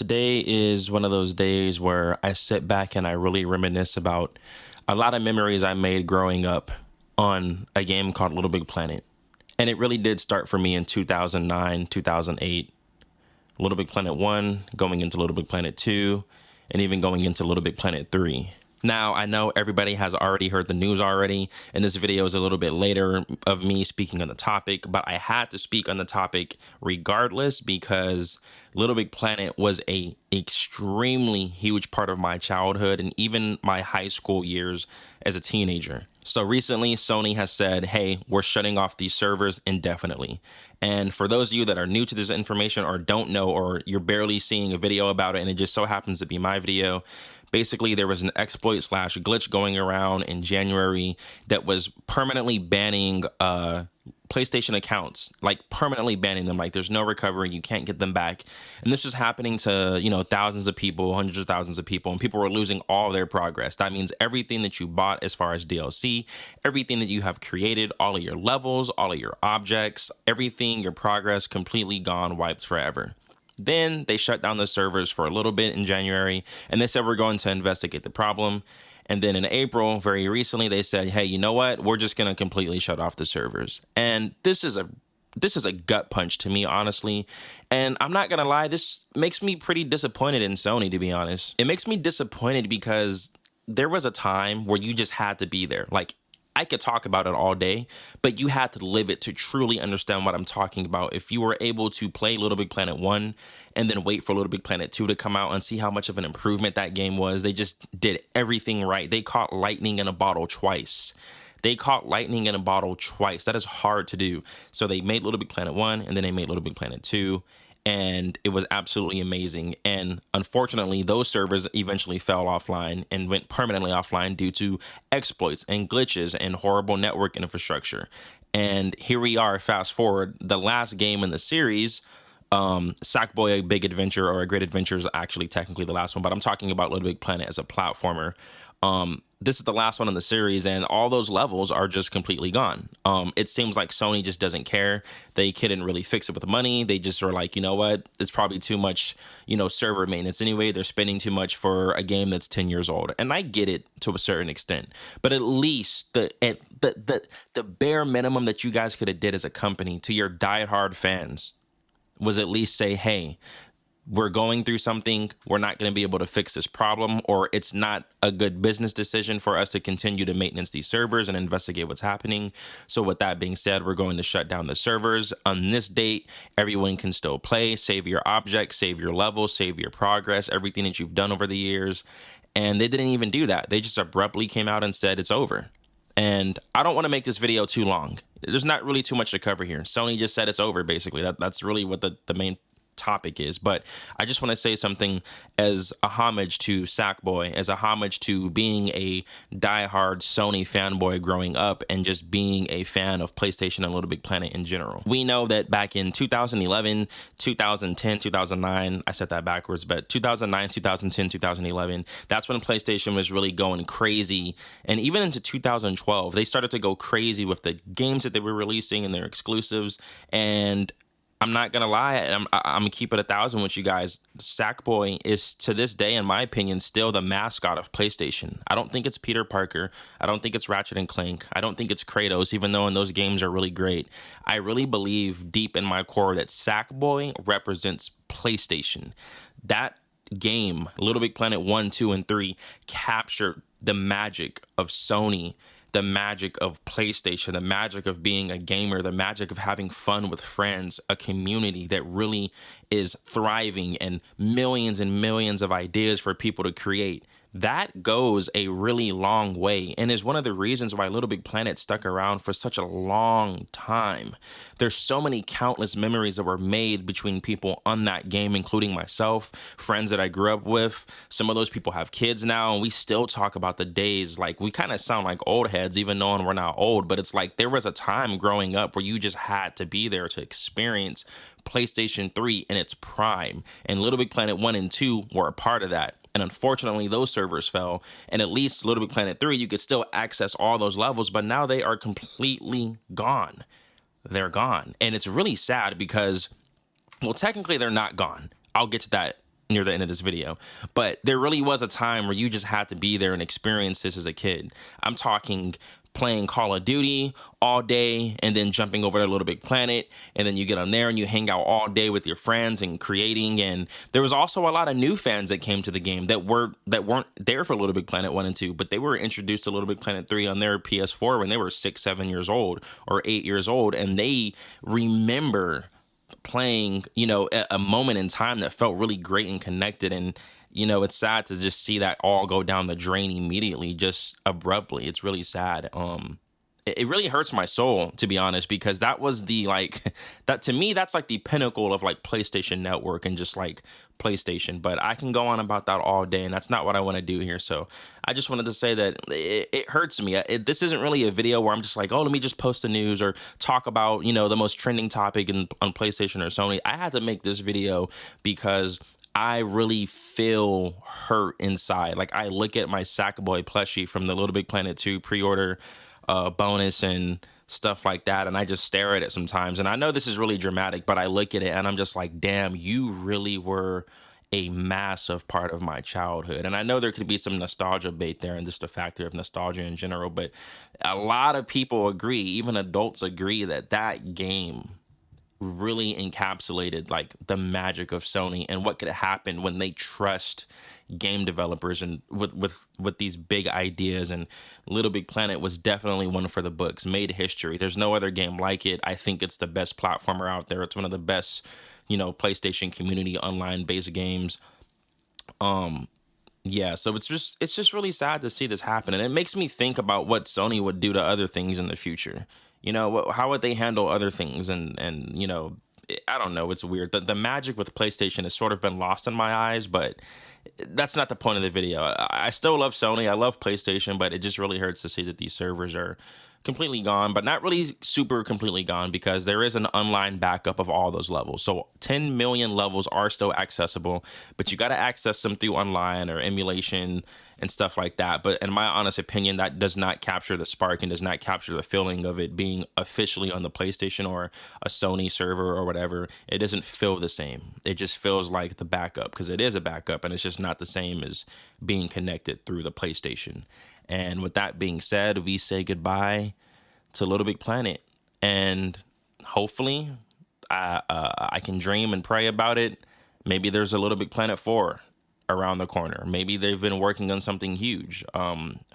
Today is one of those days where I sit back and I really reminisce about a lot of memories I made growing up on a game called Little Big Planet. And it really did start for me in 2009, 2008. Little Big Planet 1, going into Little Big Planet 2, and even going into Little Big Planet 3. Now, I know everybody has already heard the news already, and this video is a little bit later of me speaking on the topic, but I had to speak on the topic regardless because Little Big Planet was a extremely huge part of my childhood and even my high school years as a teenager. So recently, Sony has said, hey, we're shutting off these servers indefinitely. And for those of you that are new to this information or don't know, or you're barely seeing a video about it and it just so happens to be my video, basically, there was an exploit slash glitch going around in January that was permanently banning PlayStation accounts, like permanently banning them. Like there's no recovery. You can't get them back. And this was happening to, thousands of people, hundreds of thousands of people, and people were losing all their progress. That means everything that you bought as far as DLC, everything that you have created, all of your levels, all of your objects, everything, your progress completely gone, wiped forever. Then they shut down the servers for a little bit in January, and they said we're going to investigate the problem. And then in April, very recently, they said, hey, you know what? We're just going to completely shut off the servers. And this is a gut punch to me, honestly. And I'm not going to lie, this makes me pretty disappointed in Sony, to be honest. It makes me disappointed because there was a time where you just had to be there. Like, I could talk about it all day, but you had to live it to truly understand what I'm talking about. If you were able to play Little Big Planet 1 and then wait for Little Big Planet 2 to come out and see how much of an improvement that game was, they just did everything right. They caught lightning in a bottle twice. They caught lightning in a bottle twice. That is hard to do. So they made Little Big Planet 1 and then they made Little Big Planet 2. And it was absolutely amazing. And unfortunately, those servers eventually fell offline and went permanently offline due to exploits and glitches and horrible network infrastructure. And here we are, fast forward, the last game in the series, Sackboy: A Big Adventure or A Great Adventure is actually technically the last one, but I'm talking about Little Big Planet as a platformer. This is the last one in the series, and all those levels are just completely gone. It seems like Sony just doesn't care. They couldn't really fix it with money. They just were like, you know what? It's probably too much, server maintenance anyway. They're spending too much for a game that's 10 years old. And I get it to a certain extent. But at least the bare minimum that you guys could have did as a company to your diehard fans was at least say, hey, we're going through something, we're not going to be able to fix this problem, or it's not a good business decision for us to continue to maintenance these servers and investigate what's happening. So with that being said, we're going to shut down the servers. On this date, everyone can still play, save your objects, save your levels, save your progress, everything that you've done over the years. And they didn't even do that. They just abruptly came out and said it's over. And I don't want to make this video too long. There's not really too much to cover here. Sony just said it's over, basically. That's really what the main topic is. But I just want to say something as a homage to Sackboy, as a homage to being a diehard Sony fanboy growing up and just being a fan of PlayStation and Little Big Planet in general. We know that back in 2011, 2010, 2009, I said that backwards, but 2009, 2010, 2011, that's when PlayStation was really going crazy. And even into 2012, they started to go crazy with the games that they were releasing and their exclusives. And I'm not gonna lie, I'm gonna keep it 1,000 with you guys. Sackboy is, to this day, in my opinion, still the mascot of PlayStation. I don't think it's Peter Parker. I don't think it's Ratchet and Clank. I don't think it's Kratos, even though in those games are really great. I really believe deep in my core that Sackboy represents PlayStation. That game, Little Big Planet 1, 2, and 3, captured the magic of Sony, the magic of PlayStation, the magic of being a gamer, the magic of having fun with friends, a community that really is thriving and millions of ideas for people to create. That goes a really long way and is one of the reasons why Little Big Planet stuck around for such a long time. There's so many countless memories that were made between people on that game, including myself, friends that I grew up with. Some of those people have kids now, and we still talk about the days. Like, we kind of sound like old heads, even though we're not old, but it's like there was a time growing up where you just had to be there to experience PlayStation 3 in its prime, and Little Big Planet 1 and 2 were a part of that. And unfortunately, those servers fell. And at least Little Big Planet 3, you could still access all those levels, but now they are completely gone. They're gone. And it's really sad because, well, technically they're not gone. I'll get to that near the end of this video. But there really was a time where you just had to be there and experience this as a kid. I'm talking playing Call of Duty all day and then jumping over to Little Big Planet, and then you get on there and you hang out all day with your friends and creating. And there was also a lot of new fans that came to the game that weren't there for Little Big Planet 1 and 2, but they were introduced to Little Big Planet 3 on their PS4 when they were 6, 7 years old or 8 years old, and they remember playing, a moment in time that felt really great and connected. And it's sad to just see that all go down the drain immediately, just abruptly. It's really sad. It really hurts my soul, to be honest, because that was that to me, that's like the pinnacle of like PlayStation Network and just like PlayStation. But I can go on about that all day, and that's not what I want to do here. So I just wanted to say that it hurts me. This isn't really a video where I'm just like, oh, let me just post the news or talk about, the most trending topic on PlayStation or Sony. I had to make this video because I really feel hurt inside. Like, I look at my Sackboy plushie from the Little Big Planet 2 pre-order bonus and stuff like that, and I just stare at it sometimes. And I know this is really dramatic, but I look at it and I'm just like, damn, you really were a massive part of my childhood. And I know there could be some nostalgia bait there and just a factor of nostalgia in general, but a lot of people agree, even adults agree, that that game really encapsulated like the magic of Sony and what could happen when they trust game developers and with these big ideas. And Little Big Planet was definitely one for the books, made history. There's no other game like it. I think it's the best platformer out there. It's one of the best, PlayStation community online based games. Yeah, so it's just really sad to see this happen, and it makes me think about what Sony would do to other things in the future. How would they handle other things? And I don't know. It's weird. The magic with PlayStation has sort of been lost in my eyes, but that's not the point of the video. I still love Sony. I love PlayStation, but it just really hurts to see that these servers are completely gone, but not really super completely gone, because there is an online backup of all those levels. So 10 million levels are still accessible, but you got to access them through online or emulation and stuff like that. But in my honest opinion, that does not capture the spark and does not capture the feeling of it being officially on the PlayStation or a Sony server or whatever. It doesn't feel the same. It just feels like the backup, because it is a backup, and it's just not the same as being connected through the PlayStation. And with that being said, we say goodbye to Little Big Planet, and hopefully I can dream and pray about it. Maybe there's a Little Big Planet 4 around the corner. Maybe they've been working on something huge.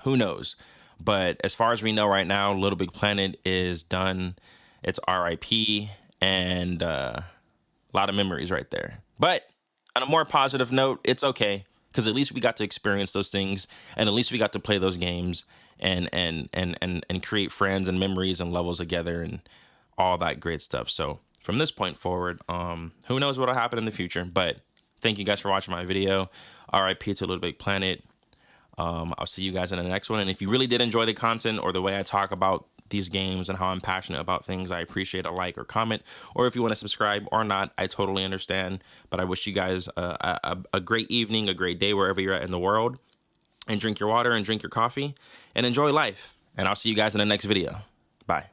Who knows? But as far as we know right now, Little Big Planet is done. It's RIP, and a lot of memories right there. But on a more positive note, it's okay, because at least we got to experience those things, and at least we got to play those games and create friends and memories and levels together and all that great stuff. So from this point forward, who knows what'll happen in the future, but thank you guys for watching my video. RIP to Little Big Planet. I'll see you guys in the next one. And if you really did enjoy the content or the way I talk about these games and how I'm passionate about things, I appreciate a like or comment. Or if you want to subscribe or not, I totally understand. But I wish you guys a great evening, a great day wherever you're at in the world. And drink your water and drink your coffee and enjoy life. And I'll see you guys in the next video. Bye.